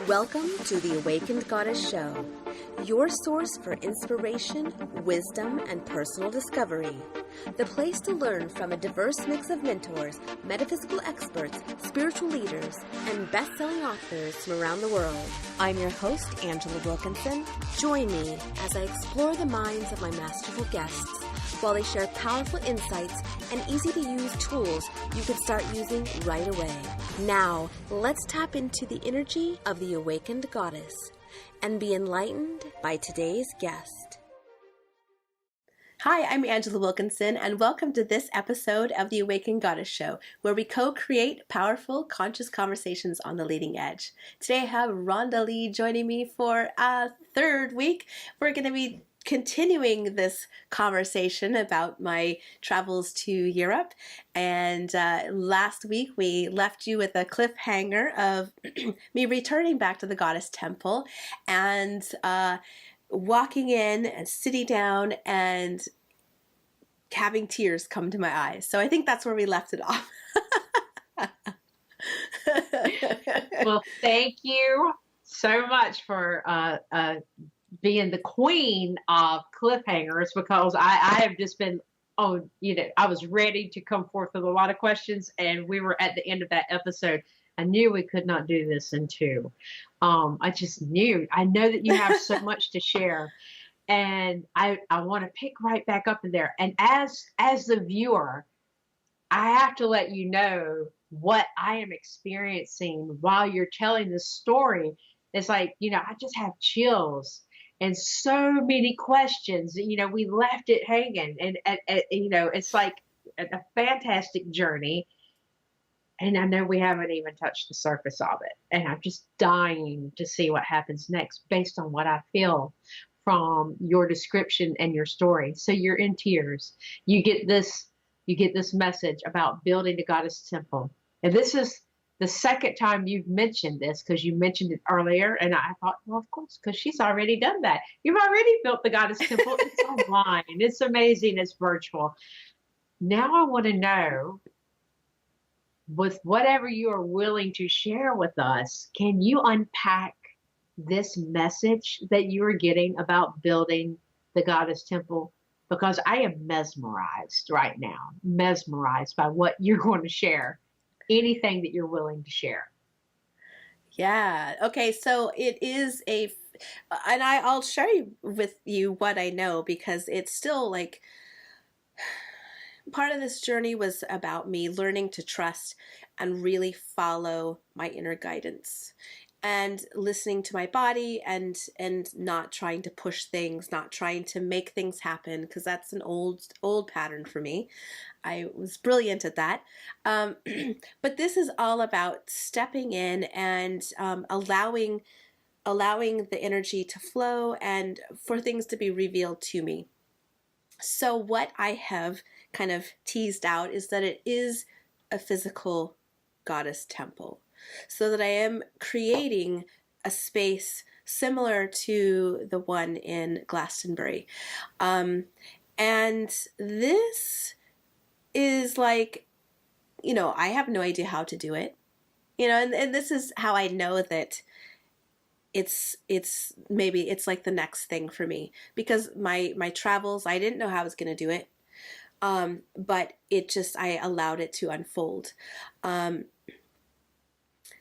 Welcome to the Awakened Goddess Show, your source for inspiration, wisdom, and personal discovery. The place to learn from a diverse mix of mentors, metaphysical experts, spiritual leaders, and best-selling authors from around the world. I'm your host, Angela Wilkinson. Join me as I explore the minds of my masterful guests while they share powerful insights and easy-to-use tools you can start using right away. Now, let's tap into the energy of the Awakened Goddess and be enlightened by today's guest. Hi, I'm Angela Wilkinson, and welcome to this episode of the Awakened Goddess Show, where we co-create powerful, conscious conversations on the leading edge. Today I have Rhonda Lee joining me for a third week. We're going to be continuing this conversation about my travels to Europe. And last week we left you with a cliffhanger of me returning back to the Goddess Temple and walking in and sitting down and having tears come to my eyes. So I think that's where we left it off. Well, thank you so much for being the queen of cliffhangers, because I have just been I was ready to come forth with a lot of questions, and we were at the end of that episode. I knew we could not do this in two. I know that you have so much to share, and I want to pick right back up in there. And as the viewer, I have to let you know what I am experiencing while you're telling this story. It's like, I just have chills and so many questions. We left it hanging, and it's like a fantastic journey. And I know we haven't even touched the surface of it. And I'm just dying to see what happens next based on what I feel from your description and your story. So you're in tears. You get this message about building the Goddess Temple. And this is the second time you've mentioned this, because you mentioned it earlier. And I thought, well, of course, because she's already done that. You've already built the Goddess Temple. It's online. It's amazing. It's virtual. Now I want to know, with whatever you are willing to share with us, can you unpack this message that you are getting about building the Goddess Temple? Because I am mesmerized right now, mesmerized by what you're going to share. Anything that you're willing to share. Yeah. Okay. So it is and I'll share with you what I know, because it's still like part of this journey was about me learning to trust and really follow my inner guidance and listening to my body and not trying to push things, not trying to make things happen, because that's an old pattern for me. I was brilliant at that. But this is all about stepping in and allowing the energy to flow and for things to be revealed to me. So what I have kind of teased out is that it is a physical goddess temple, so that I am creating a space similar to the one in Glastonbury. And this is like, I have no idea how to do it, and this is how I know that it's maybe it's like the next thing for me, because my travels, I didn't know how I was going to do it. But I allowed it to unfold.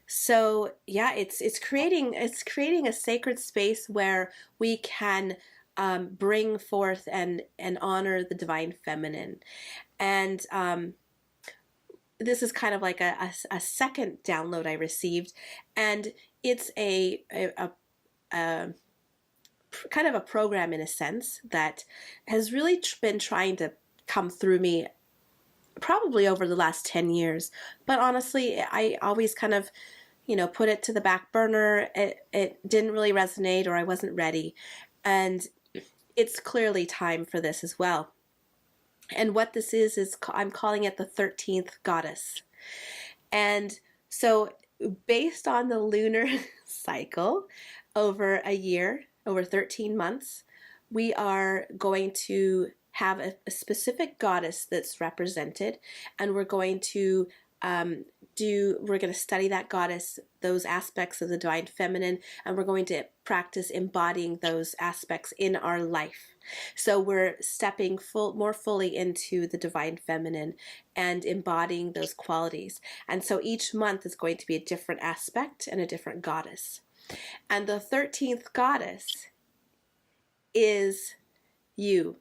So yeah, it's creating a sacred space where we can bring forth and honor the divine feminine. And this is kind of like a second download I received, and it's a kind of a program, in a sense, that has really been trying to come through me probably over the last 10 years. But honestly, I always kind of, put it to the back burner. It didn't really resonate, or I wasn't ready. And it's clearly time for this as well. And what this is I'm calling it the 13th goddess. And so based on the lunar cycle, over a year, over 13 months, we are going to have a specific goddess that's represented, and we're going to we're going to study that goddess, those aspects of the divine feminine, and we're going to practice embodying those aspects in our life. So we're stepping more fully into the divine feminine and embodying those qualities. And so each month is going to be a different aspect and a different goddess. And the 13th goddess is you.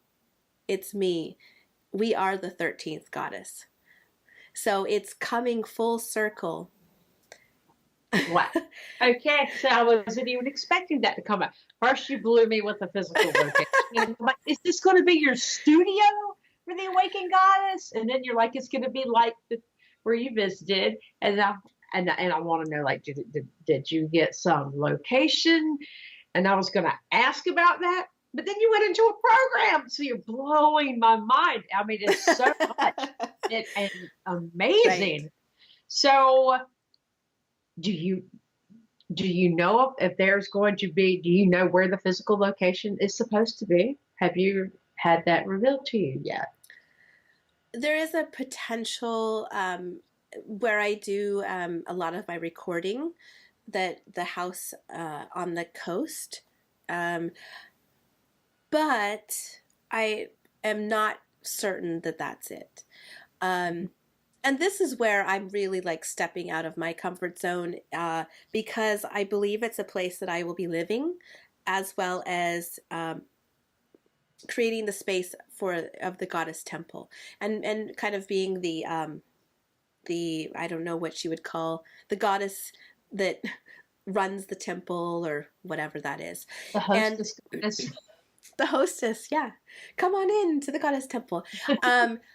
It's me. We are the 13th goddess. So it's coming full circle. Wow. Okay, so I wasn't even expecting that to come out. First, you blew me with the physical location. I'm like, is this going to be your studio for the Awakened Goddess? And then you're like, it's going to be like where you visited. And I want to know, like, did you get some location? And I was going to ask about that. But then you went into a program, so you're blowing my mind. I mean, it's so much and amazing. Right. So, do you know if there's going to be? Do you know where the physical location is supposed to be? Have you had that revealed to you yet? There is a potential where I do a lot of my recording, that the house on the coast. But I am not certain that that's it. And this is where I'm really like stepping out of my comfort zone because I believe it's a place that I will be living, as well as creating the space of the goddess temple, and kind of being the I don't know what you would call the goddess that runs the temple or whatever that is. The hostess. The hostess, yeah. Come on in to the goddess temple.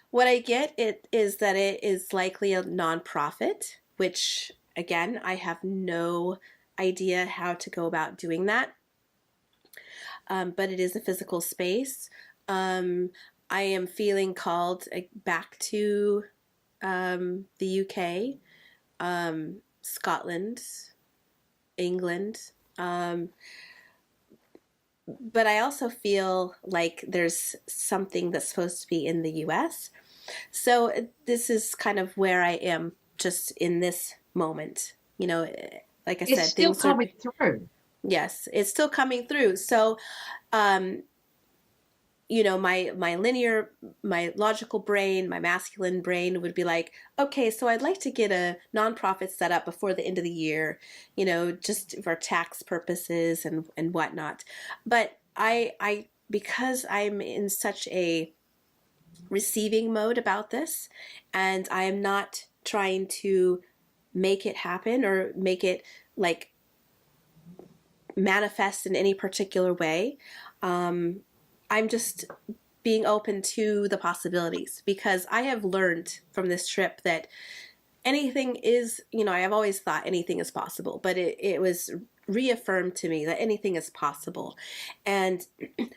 What I get is that it is likely a nonprofit, which again, I have no idea how to go about doing that. But it is a physical space. I am feeling called back to the UK, Scotland, England. But I also feel like there's something that's supposed to be in the US. So this is kind of where I am just in this moment. You know, like I said, it's still coming through. Yes, it's still coming through. So, you know, my logical brain, my masculine brain would be like, okay, so I'd like to get a nonprofit set up before the end of the year, you know, just for tax purposes and whatnot. But I because I'm in such a receiving mode about this, and I am not trying to make it happen or make it like manifest in any particular way. I'm just being open to the possibilities, because I have learned from this trip that anything is, you know, I have always thought anything is possible, but it was reaffirmed to me that anything is possible. And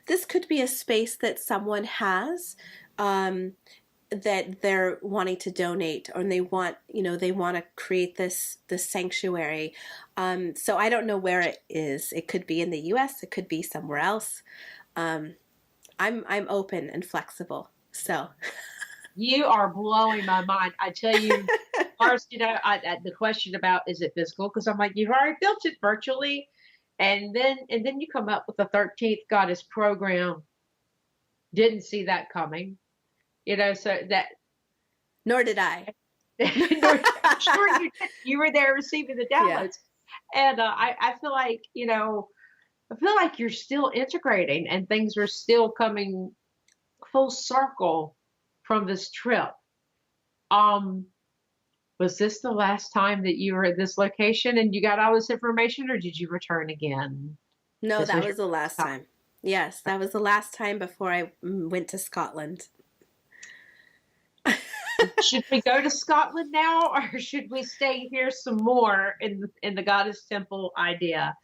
this could be a space that someone has that they're wanting to donate, or they want, you know, they want to create this sanctuary. So I don't know where it is. It could be in the US, it could be somewhere else. I'm open and flexible. So you are blowing my mind. I tell you, first, you know, the question about is it physical? Because I'm like, you've already built it virtually, and then you come up with the 13th Goddess program. Didn't see that coming, you know. So that nor did I. Sure, you were there receiving the downloads, yeah. And I feel like, you know. I feel like you're still integrating and things are still coming full circle from this trip. Was this the last time that you were at this location and you got all this information, or did you return again? No, that was the last time. Yes, that was the last time before I went to Scotland. Should we go to Scotland now, or should we stay here some more in the Goddess Temple idea?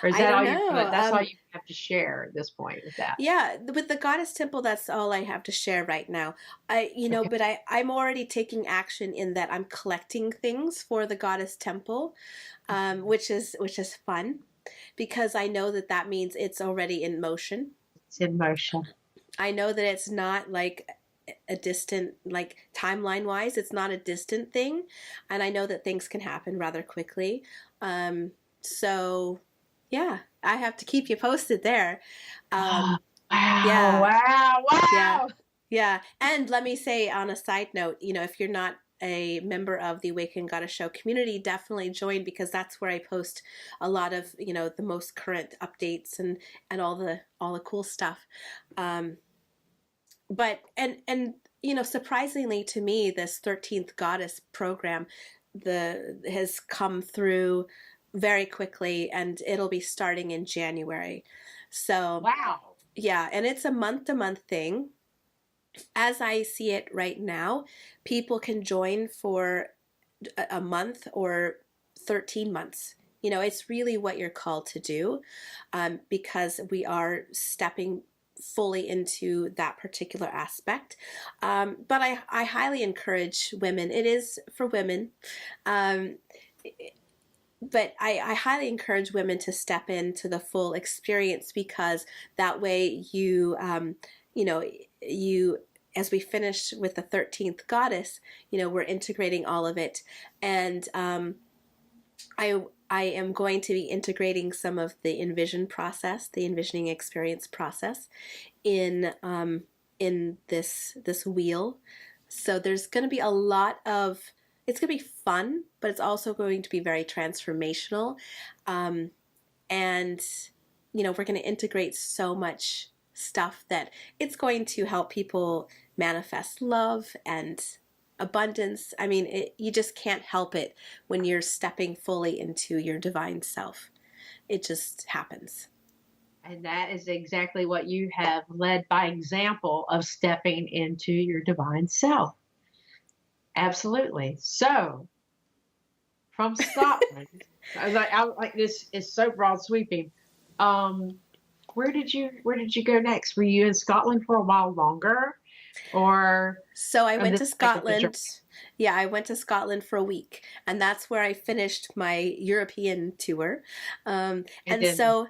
Or is that all you? That's all you have to share at this point with that. Yeah, with the Goddess Temple, that's all I have to share right now. But I'm already taking action in that I'm collecting things for the Goddess Temple, which is fun, because I know that means it's already in motion. It's in motion. I know that it's not like a distant, like timeline wise, it's not a distant thing. And I know that things can happen rather quickly. So yeah, I have to keep you posted there. Wow, Yeah, wow, yeah, wow. yeah. And let me say on a side note, if you're not a member of the Awaken Goddess Show community, definitely join, because that's where I post a lot of, the most current updates and all the cool stuff. But surprisingly to me, this 13th Goddess program has come through very quickly, and it'll be starting in January. So Wow. yeah, and it's a month-to-month thing. As I see it right now, people can join for a month or 13 months. It's really what you're called to do, because we are stepping fully into that particular aspect. But I highly encourage women. It is for women. Um, but I highly encourage women to step into the full experience, because that way you know, you, as we finish with the 13th goddess, we're integrating all of it. And I am going to be integrating some of the the envisioning experience process in this wheel. So there's going to be a lot of, it's going to be fun, but it's also going to be very transformational. And we're going to integrate so much stuff that it's going to help people manifest love and abundance. I mean, you just can't help it when you're stepping fully into your divine self. It just happens. And that is exactly what you have led by example of stepping into your divine self. Absolutely. So, from Scotland, I like this is so broad sweeping. Where did you go next? Were you in Scotland for a while longer, or? So I went to Like Scotland. Yeah, I went to Scotland for a week, and that's where I finished my European tour. And so,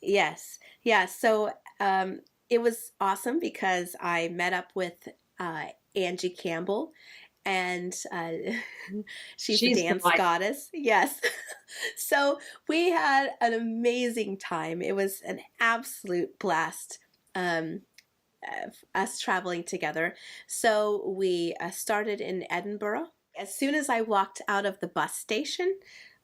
yes, yeah. So it was awesome because I met up with Angie Campbell, and she's a dance goddess. Yes. So we had an amazing time. It was an absolute blast. Us traveling together. So we started in Edinburgh. As soon as I walked out of the bus station,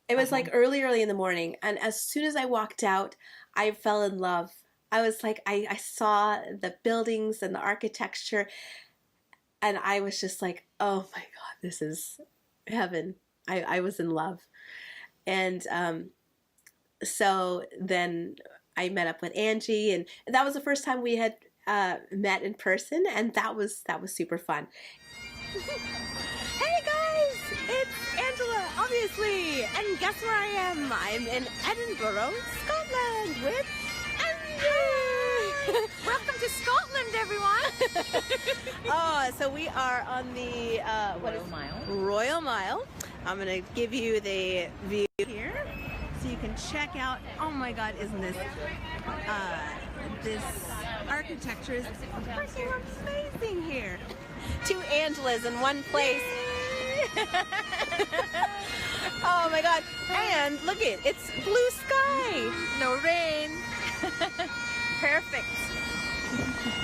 it was like early in the morning. And as soon as I walked out, I fell in love. I was like, I saw the buildings and the architecture, and I was just like, oh my God, this is heaven. I was in love. And so then I met up with Angie, and that was the first time we had met in person, and that was super fun. Hey guys, it's Angela, obviously, and guess where I am? I'm in Edinburgh, Scotland, with Angie. Welcome to Scotland, everyone. Oh, so we are on the Royal Mile. I'm gonna give you the view here, so you can check out. Oh my God, isn't this this architecture is freaking amazing here. Two Angelas in one place. Oh my God. And look it's blue sky. No rain. Perfect.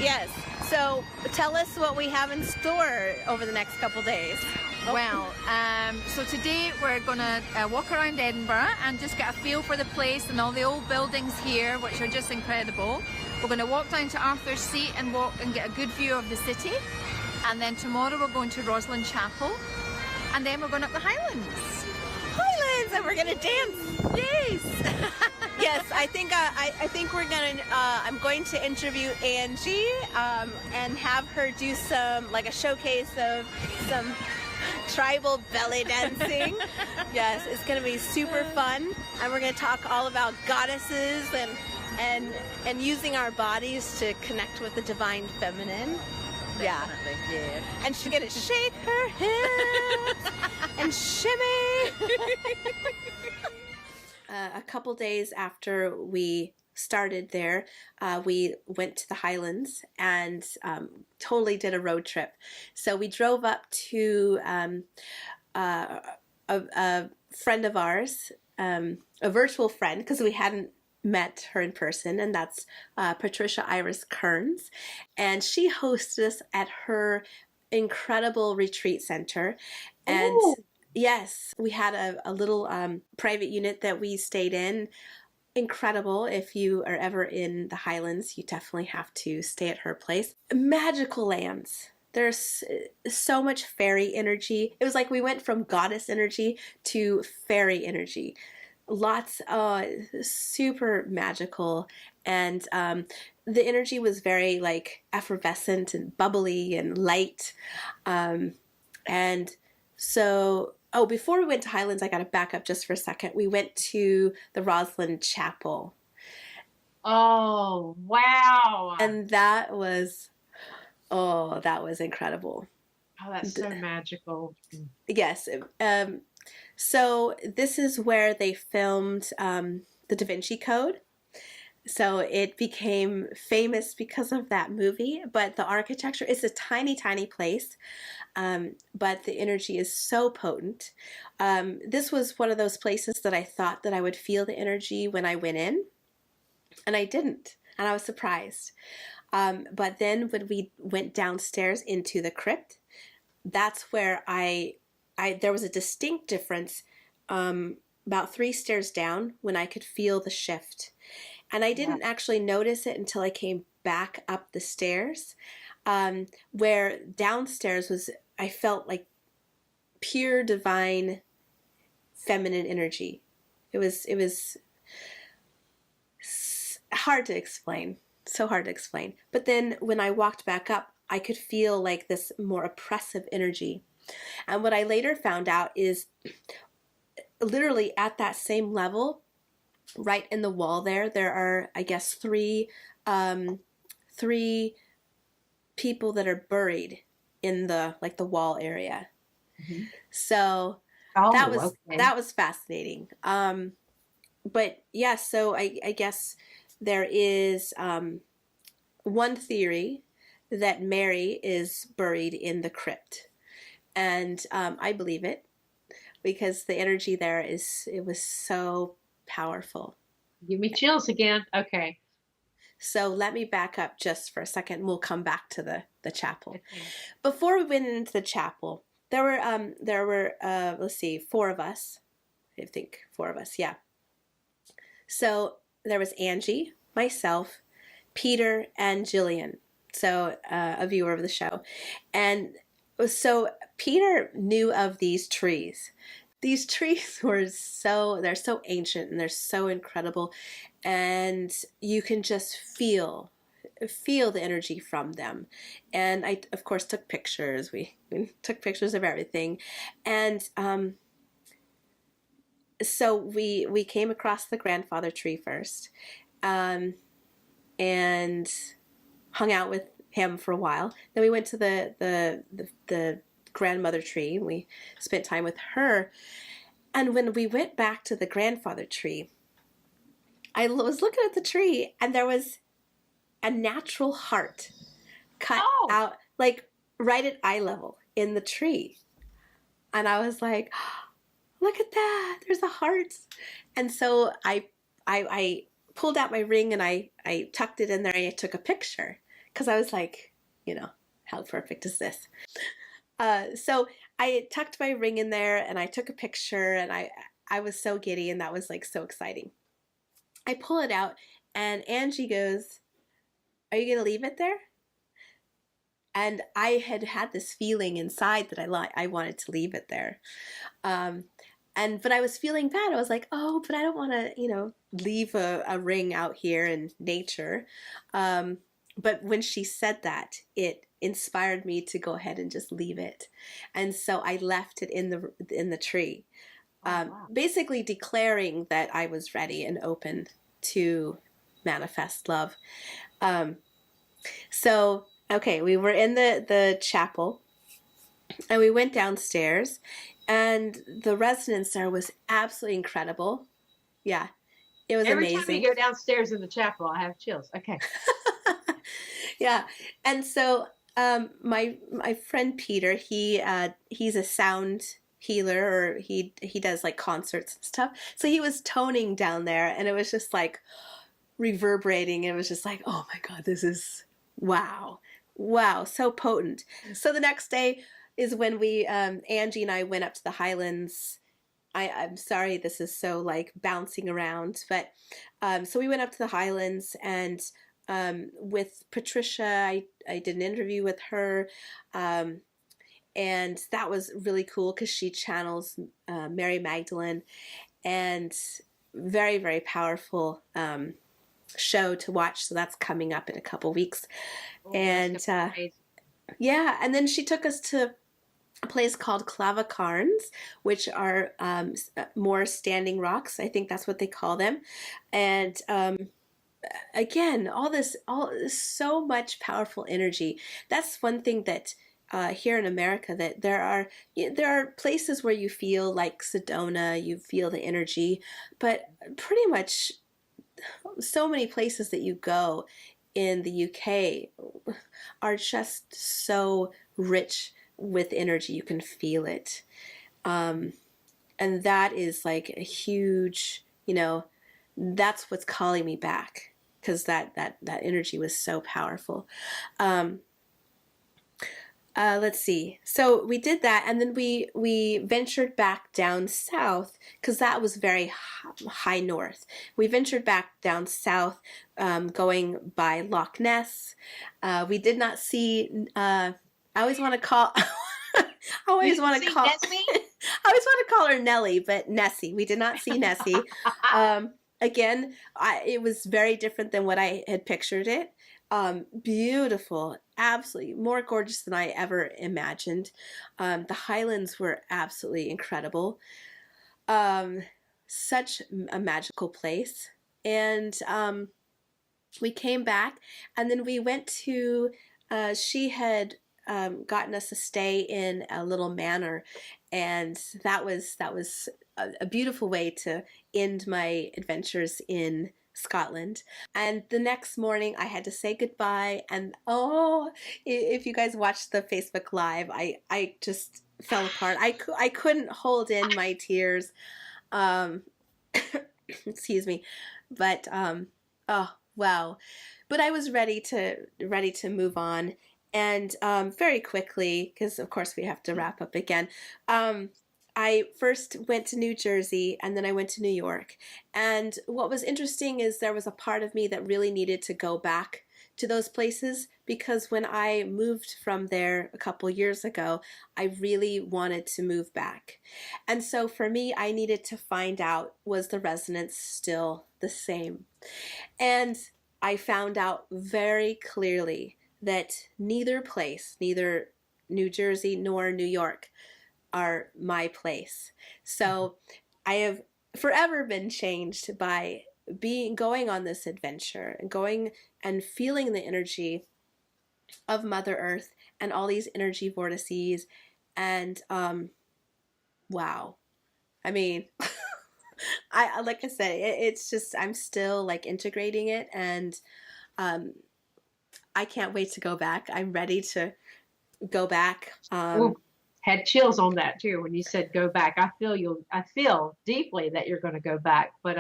Yes. So tell us what we have in store over the next couple days. Well, so today we're going to walk around Edinburgh and just get a feel for the place and all the old buildings here, which are just incredible. We're going to walk down to Arthur's Seat and walk and get a good view of the city. And then tomorrow we're going to Rosslyn Chapel. And then we're going up the Highlands. Highlands, and we're going to dance. Yes. Yes, I think we're gonna. I'm going to interview Angie and have her do a showcase of some tribal belly dancing. Yes, it's gonna be super fun, and we're gonna talk all about goddesses and using our bodies to connect with the divine feminine. Definitely, yeah. And she's gonna shake her hips and shimmy. A couple days after we started there, we went to the Highlands and totally did a road trip. So we drove up to a friend of ours, a virtual friend, because we hadn't met her in person, and that's Patricia Iris Carnes. And she hosted us at her incredible retreat center. And Ooh. yes, we had a little private unit that we stayed in. Incredible. If you are ever in the Highlands, you definitely have to stay at her place. Magical lands. There's so much fairy energy. It was like we went from goddess energy to fairy energy. Lots, super magical. And the energy was very like effervescent and bubbly and light. And so, oh, before we went to Highlands, I got to back up just for a second. We went to the Roslyn Chapel. Oh, wow. And that was incredible. Oh, that's so magical. Yes. So this is where they filmed the Da Vinci Code. So it became famous because of that movie, but the architecture is a tiny, tiny place, but the energy is so potent. This was one of those places that I thought that I would feel the energy when I went in, and I didn't, and I was surprised. But then when we went downstairs into the crypt, that's where there was a distinct difference about 3 stairs down when I could feel the shift. And I didn't actually notice it until I came back up the stairs, where downstairs I felt like pure divine feminine energy. It was hard to explain, so hard to explain. But then when I walked back up, I could feel like this more oppressive energy. And what I later found out is literally at that same level, right in the wall there are, I guess, three people that are buried in the wall area. Mm-hmm. So that was fascinating. But yeah, so I guess there is one theory that Mary is buried in the crypt, and I believe it because the energy there was so powerful. Give me chills again. Okay. So let me back up just for a second. We'll come back to the chapel. Okay. Before we went into the chapel, there were let's see, 4 of us. I think 4 of us. Yeah. So there was Angie, myself, Peter, and Jillian. So a viewer of the show, and so Peter knew of these trees. These trees they're so ancient and they're so incredible, and you can just feel the energy from them. And I, of course, took pictures. We took pictures of everything, and so we came across the grandfather tree first, and hung out with him for a while. Then we went to the grandmother tree, and we spent time with her. And when we went back to the grandfather tree, I was looking at the tree, and there was a natural heart cut out, like right at eye level in the tree. And I was like, oh, look at that, there's a heart. And so I pulled out my ring, and I tucked it in there, and I took a picture because I was like, how perfect is this? So I tucked my ring in there, and I took a picture, and I was so giddy, and that was like so exciting. I pull it out, and Angie goes, "Are you going to leave it there?" And I had this feeling inside that I wanted to leave it there. But I was feeling bad. I was like, oh, but I don't want to, leave a ring out here in nature. But when she said that, it inspired me to go ahead and just leave it. And so I left it in the tree, basically declaring that I was ready and open to manifest love. So, okay, we were in the chapel, and we went downstairs, and the resonance there was absolutely incredible. Yeah. It was Every time you amazing. go downstairs in the chapel, I have chills. Okay. Yeah. And so my friend Peter, he's a sound healer, or he does like concerts and stuff. So he was toning down there, and it was just like reverberating. It was just like, oh my God, this is wow. Wow, so potent. So the next day is when we Angie and I went up to the Highlands. I'm sorry, this is so like bouncing around, but so we went up to the Highlands, and with Patricia, I did an interview with her, um, and that was really cool because she channels Mary Magdalene, and very, very powerful show to watch. So that's coming up in a couple weeks. Oh, And yeah, and then she took us to a place called Carnes, which are more standing rocks. I think that's what they call them. And again, all so much powerful energy. That's one thing that here in America, that there are places where you feel like Sedona, you feel the energy, but pretty much so many places that you go in the UK are just so rich with energy. You can feel it. And that is like a huge, that's what's calling me back, because that energy was so powerful. Let's see. So we did that, and then we ventured back down south, because that was very high north. We ventured back down south, going by Loch Ness. We did not see. I always want to call. I always want to call. Nessie? I always want to call her Nellie, but Nessie. We did not see Nessie. Again, it was very different than what I had pictured it. Beautiful, absolutely more gorgeous than I ever imagined. The Highlands were absolutely incredible. Such a magical place. And we came back, and then we went to, she had gotten us to stay in a little manor, and that was a beautiful way to end my adventures in Scotland. And the next morning I had to say goodbye, and oh, if you guys watched the Facebook Live, I just fell apart. I couldn't hold in my tears. Excuse me. But oh wow. But I was ready to move on. And very quickly, because of course we have to wrap up again, I first went to New Jersey, and then I went to New York. And what was interesting is there was a part of me that really needed to go back to those places, because when I moved from there a couple years ago, I really wanted to move back. And so for me, I needed to find out, was the resonance still the same? And I found out very clearly that neither place, neither New Jersey nor New York, are my place. So I have forever been changed by going on this adventure, and going and feeling the energy of Mother Earth and all these energy vortices. And wow. I mean, I like I said, it's just, I'm still like integrating it, and I can't wait to go back. I'm ready to go back. Ooh, had chills on that too when you said go back. I feel deeply that you're going to go back, but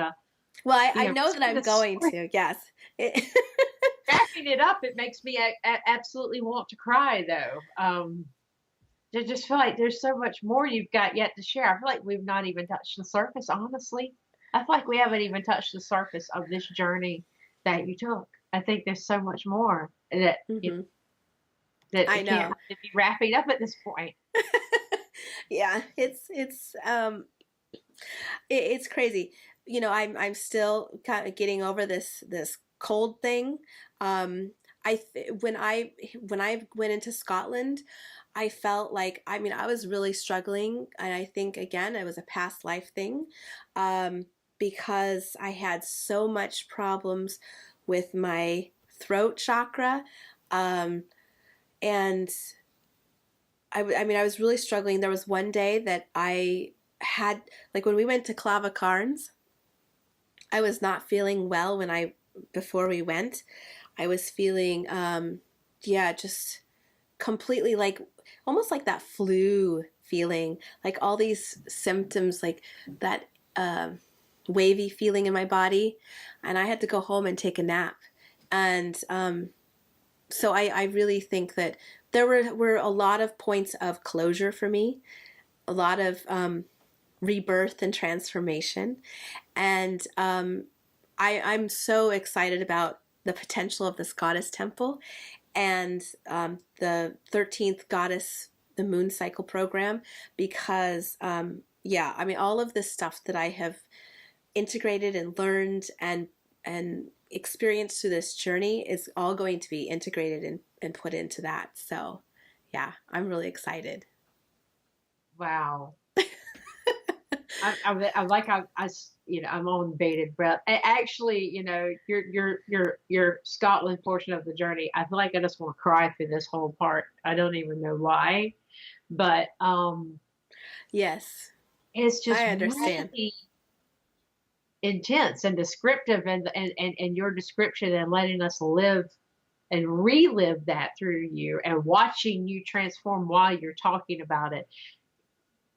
well, I know that I'm going to. Yes. Wrapping it up, it makes me absolutely want to cry though. I just feel like there's so much more you've got yet to share. I feel like we've not even touched the surface, honestly. I feel like we haven't even touched the surface of this journey that you took. I think there's so much more that that I know can't really be wrapping up at this point. Yeah, it's crazy. I'm still kind of getting over this cold thing. When I went into Scotland, I felt like, I was really struggling, and I think again it was a past life thing, because I had so much problems with my throat chakra, and I was really struggling. There was one day that I had, like when we went to Carnes, I was not feeling well before we went. I was feeling, just completely like, almost like that flu feeling, like all these symptoms, like that wavy feeling in my body. And I had to go home and take a nap. And so I really think that there were a lot of points of closure for me, a lot of rebirth and transformation. And I'm so excited about the potential of this goddess temple and the 13th goddess, the moon cycle program, because all of this stuff that I have integrated and learned and experienced through this journey is all going to be integrated and put into that. So yeah, I'm really excited. Wow. I'm on bated breath. Actually, your Scotland portion of the journey, I feel like I just want to cry through this whole part. I don't even know why, but yes, it's just I understand. really intense and descriptive, and your description and letting us live and relive that through you and watching you transform while you're talking about it.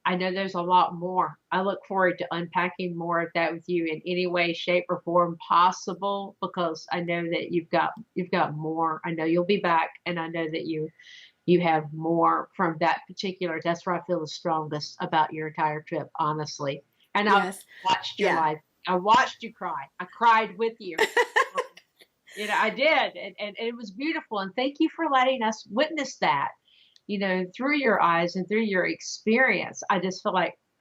I know there's a lot more. I look forward to unpacking more of that with you in any way, shape, or form possible, because I know that you've got more. I know you'll be back, and I know that you have more from that particular. That's where I feel the strongest about your entire trip, honestly. And Yes. I watched your life. I watched you cry. I cried with you. I did, and it was beautiful. And thank you for letting us witness that. Through your eyes and through your experience. I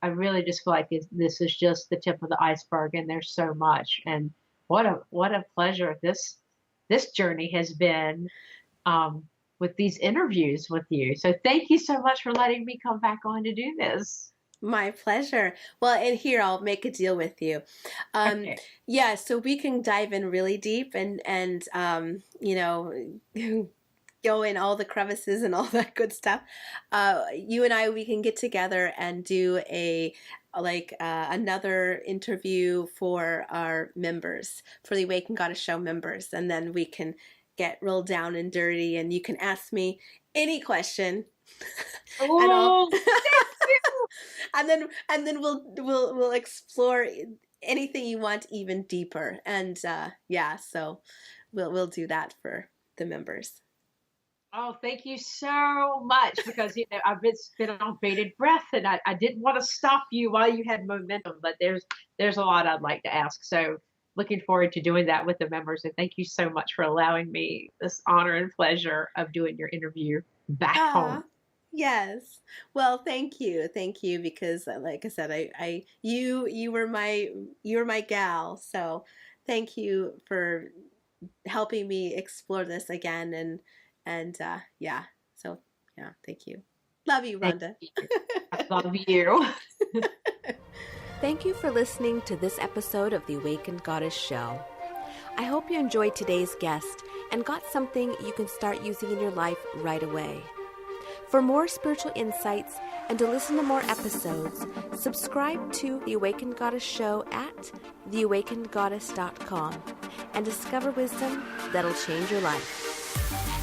really just feel like this is just the tip of the iceberg, and there's so much. And what a pleasure this journey has been with these interviews with you. So thank you so much for letting me come back on to do this. My pleasure. Well, and here I'll make a deal with you. Okay. Yeah, so we can dive in really deep and go in all the crevices and all that good stuff. You and I, we can get together and do another interview for our members, for the Awakened Goddess Show members, and then we can get real down and dirty, and you can ask me any question. Oh, and then we'll explore anything you want even deeper. And so we'll do that for the members. Oh, thank you so much, because I've been on bated breath, and I didn't want to stop you while you had momentum, but there's a lot I'd like to ask. So looking forward to doing that with the members, and thank you so much for allowing me this honor and pleasure of doing your interview back home. Yes. Well, thank you, because like I said, you were my gal, so thank you for helping me explore this again, and thank you. Love you, Rhonda. I love you. Thank you for listening to this episode of the Awakened Goddess Show. I hope you enjoyed today's guest and got something you can start using in your life right away. For more spiritual insights and to listen to more episodes, subscribe to The Awakened Goddess Show at theawakenedgoddess.com and discover wisdom that'll change your life.